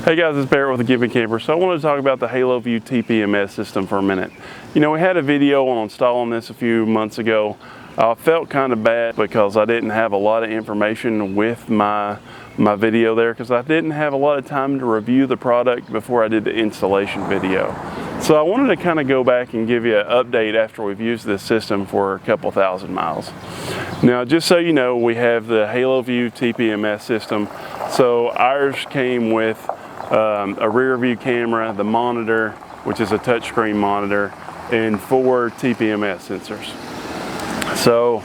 Hey guys, it's Barrett with the Given Camper. So I wanted to talk about the Haloview TPMS system for a minute. You know, we had a video on installing this a few months ago. I felt kind of bad because I didn't have a lot of information with my video there because I didn't have a lot of time to review the product before I did the installation video. So I wanted to kind of go back and give you an update after we've used this system for a couple thousand miles. Now, just so you know, we have the Haloview TPMS system. So ours came with a rear view camera, the monitor, which is a touchscreen monitor, and 4 TPMS sensors. So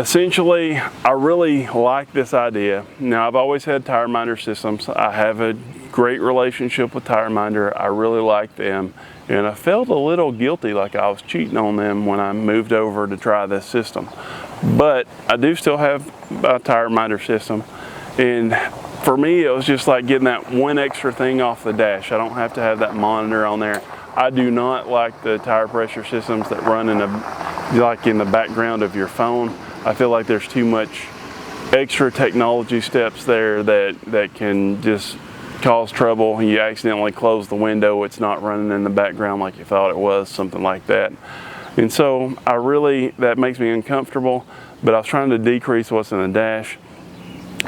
essentially, I really like this idea. Now, I've always had tire minder systems. I have a great relationship with tire minder. I really like them, and I felt a little guilty, like I was cheating on them when I moved over to try this system. But I do still have a tire minder system, and for me, it was just like getting that one extra thing off the dash. I don't have to have that monitor on there. I do not like the tire pressure systems that run in the background of your phone. I feel like there's too much extra technology steps there that can just cause trouble. You accidentally close the window, it's not running in the background like you thought it was, something like that. And so that makes me uncomfortable, but I was trying to decrease what's in the dash.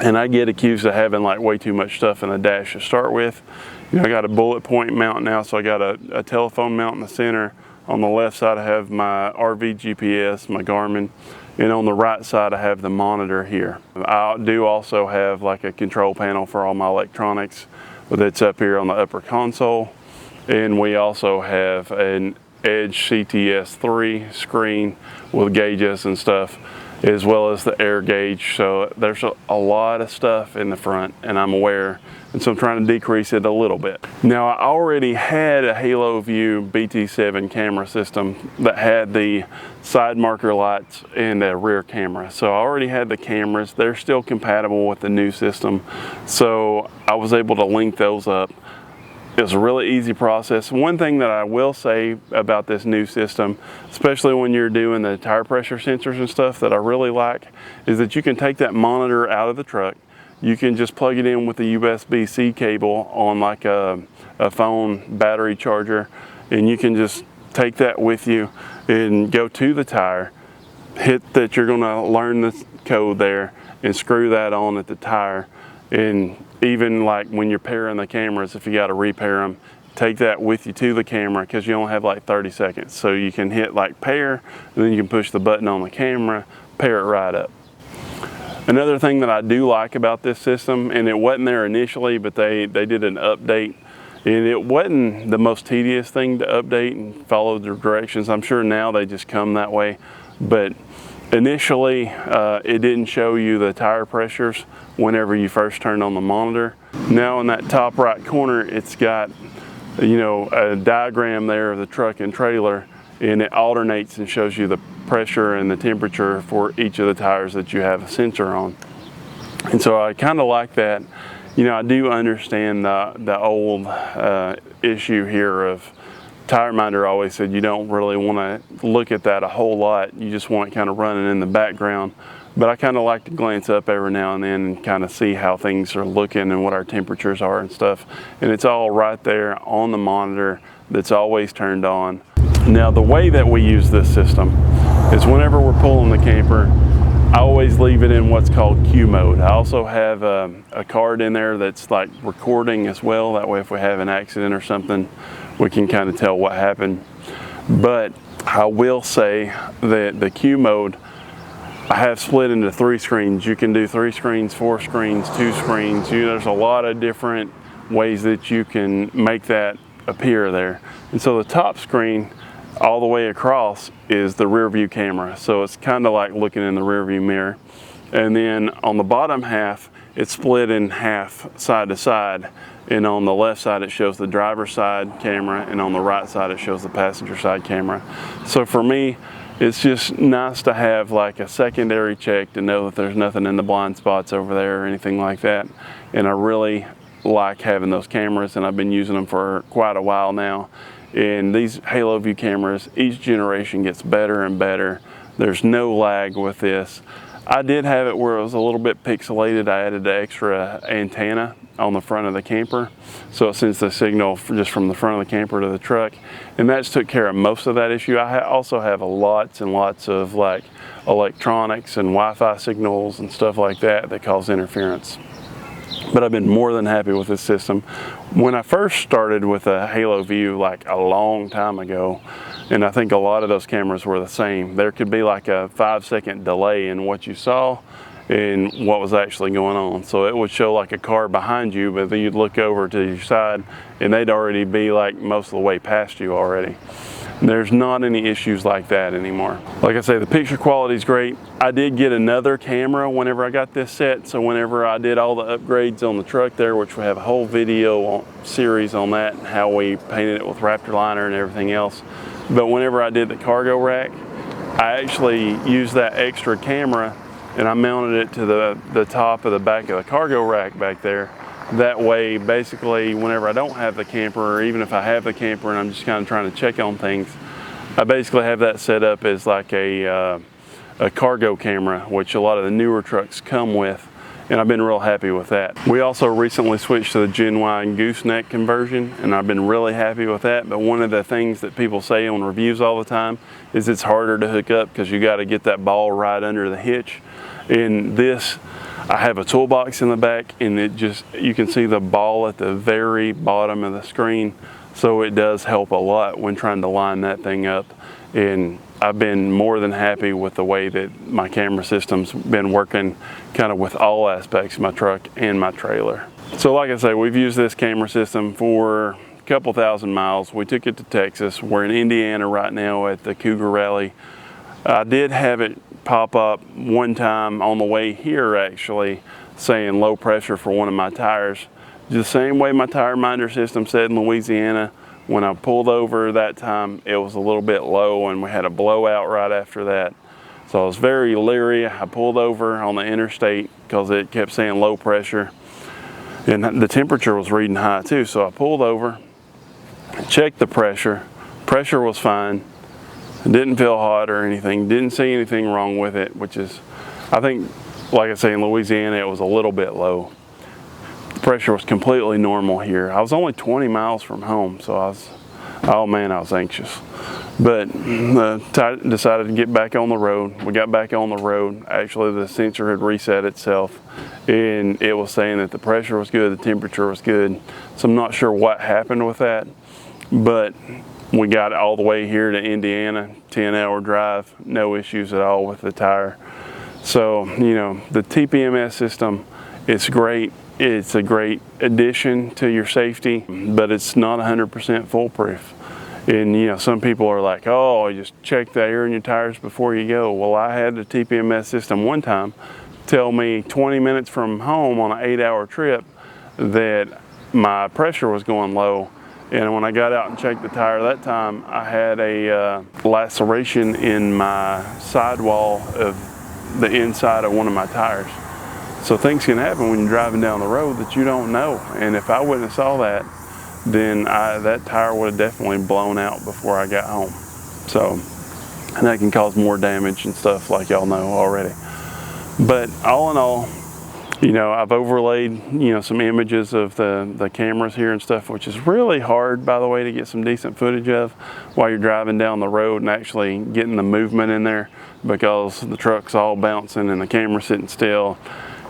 And I get accused of having like way too much stuff in the dash to start with. You know, I got a bullet point mount now, so I got a telephone mount in the center. On the left side I have my RV GPS, my Garmin, and on the right side I have the monitor here. I do also have like a control panel for all my electronics that's up here on the upper console. And we also have an Edge CTS3 screen with gauges and stuff, as well as the air gauge. So there's a lot of stuff in the front, and I'm aware, and so I'm trying to decrease it a little bit. Now, I already had a Haloview BT7 camera system that had the side marker lights and a rear camera. So I already had the cameras. They're still compatible with the new system, so I was able to link those up. It was a really easy process. One thing that I will say about this new system, especially when you're doing the tire pressure sensors and stuff, that I really like is that you can take that monitor out of the truck. You can just plug it in with the USB-C cable on like a phone battery charger, and you can just take that with you and go to the tire, hit that you're gonna learn the code there, and screw that on at the tire. And even like when you're pairing the cameras, if you got to repair them, take that with you to the camera because you only have like 30 seconds. So you can hit like pair, and then you can push the button on the camera, pair it right up. Another thing that I do like about this system, and it wasn't there initially, but they did an update, and it wasn't the most tedious thing to update and follow the directions. I'm sure now they just come that way, but initially, it didn't show you the tire pressures whenever you first turned on the monitor. Now in that top right corner, it's got, you know, a diagram there of the truck and trailer, and it alternates and shows you the pressure and the temperature for each of the tires that you have a sensor on. And so I kind of like that. You know, I do understand the old issue here of tire minder always said you don't really want to look at that a whole lot. You just want it kind of running in the background. But I kind of like to glance up every now and then and kind of see how things are looking and what our temperatures are and stuff. And it's all right there on the monitor that's always turned on. Now, the way that we use this system is whenever we're pulling the camper, I always leave it in what's called Q mode. I also have a card in there that's like recording as well. That way if we have an accident or something, we can kind of tell what happened. But I will say that the Q mode, I have split into 3 screens. You can do 3 screens, 4 screens, 2 screens. There's a lot of different ways that you can make that appear there. And so the top screen all the way across is the rear view camera. So it's kind of like looking in the rear view mirror. And then on the bottom half, it's split in half side to side. And on the left side, it shows the driver's side camera, and on the right side, it shows the passenger side camera. So for me, it's just nice to have like a secondary check to know that there's nothing in the blind spots over there or anything like that. And I really like having those cameras, and I've been using them for quite a while now. And these Haloview cameras, each generation gets better and better. There's no lag with this. I did have it where it was a little bit pixelated. I added the extra antenna on the front of the camper, so it sends the signal just from the front of the camper to the truck, and that's took care of most of that issue. I also have lots and lots of like electronics and Wi-Fi signals and stuff like that that cause interference. But I've been more than happy with this system. When I first started with a Haloview like a long time ago, and I think a lot of those cameras were the same, there could be like a 5-second delay in what you saw and what was actually going on. So it would show like a car behind you, but then you'd look over to your side and they'd already be like most of the way past you already. There's not any issues like that anymore. Like I say, the picture quality is great. I did get another camera whenever I got this set, so whenever I did all the upgrades on the truck there, which we have a whole video series on that, and how we painted it with Raptor liner and everything else. But whenever I did the cargo rack, I actually used that extra camera and I mounted it to the top of the back of the cargo rack back there. That way, basically, whenever I don't have the camper, or even if I have the camper and I'm just kind of trying to check on things, I basically have that set up as like a cargo camera, which a lot of the newer trucks come with, and I've been real happy with that. We also recently switched to the genuine gooseneck conversion, and I've been really happy with that. But one of the things that people say on reviews all the time is it's harder to hook up because you got to get that ball right under the hitch. In this, I have a toolbox in the back, and you can see the ball at the very bottom of the screen, so it does help a lot when trying to line that thing up. And I've been more than happy with the way that my camera system's been working kind of with all aspects of my truck and my trailer. So like I say, we've used this camera system for a couple thousand miles. We took it to Texas. We're in Indiana right now at the Cougar Rally. I did have it pop up one time on the way here, actually, saying low pressure for one of my tires. The same way my tire minder system said in Louisiana. When I pulled over that time, it was a little bit low, and we had a blowout right after that. So I was very leery. I pulled over on the interstate because it kept saying low pressure, and the temperature was reading high too. So I pulled over, checked the pressure. Pressure was fine. Didn't feel hot or anything. Didn't see anything wrong with it, which is, I think, like I say, in Louisiana, it was a little bit low. The pressure was completely normal here. I was only 20 miles from home, so I was anxious. But decided to get back on the road. We got back on the road. Actually, the sensor had reset itself, and it was saying that the pressure was good, the temperature was good. So I'm not sure what happened with that, but we got all the way here to Indiana, 10-hour drive, no issues at all with the tire. So, you know, the TPMS system, it's great. It's a great addition to your safety, but it's not 100% foolproof. And, you know, some people are like, oh, you just check the air in your tires before you go. Well, I had the TPMS system one time tell me 20 minutes from home on an 8-hour trip that my pressure was going low. And when I got out and checked the tire that time, I had a laceration in my sidewall of the inside of one of my tires. So things can happen when you're driving down the road that you don't know. And if I wouldn't have saw that, then that tire would have definitely blown out before I got home. So, and that can cause more damage and stuff, like y'all know already. But all in all, you know, I've overlaid, you know, some images of the cameras here and stuff, which is really hard, by the way, to get some decent footage of while you're driving down the road and actually getting the movement in there, because the truck's all bouncing and the camera's sitting still.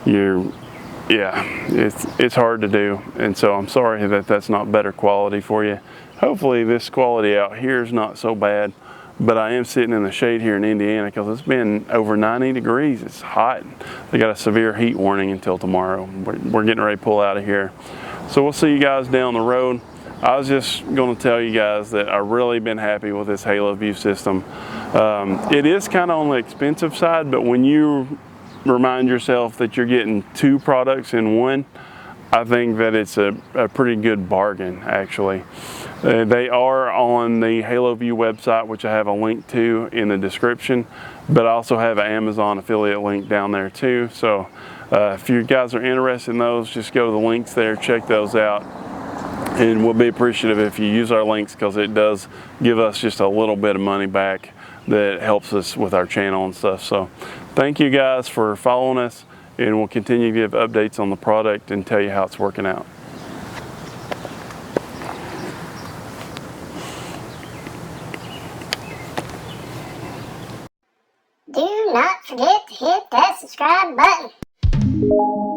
It's hard to do, and so I'm sorry that that's not better quality for you. Hopefully this quality out here is not so bad, but I am sitting in the shade here in Indiana because it's been over 90 degrees. It's hot. They got a severe heat warning until tomorrow. We're getting ready to pull out of here. So we'll see you guys down the road. I was just going to tell you guys that I've really been happy with this Haloview system. It is kind of on the expensive side, but when you remind yourself that you're getting 2 products in one, I think that it's a pretty good bargain, actually. They are on the Haloview website, which I have a link to in the description, but I also have an Amazon affiliate link down there too. So if you guys are interested in those, just go to the links there, check those out, and we'll be appreciative if you use our links, because it does give us just a little bit of money back that helps us with our channel and stuff. So thank you guys for following us, and we'll continue to give updates on the product and tell you how it's working out. Do not forget to hit that subscribe button.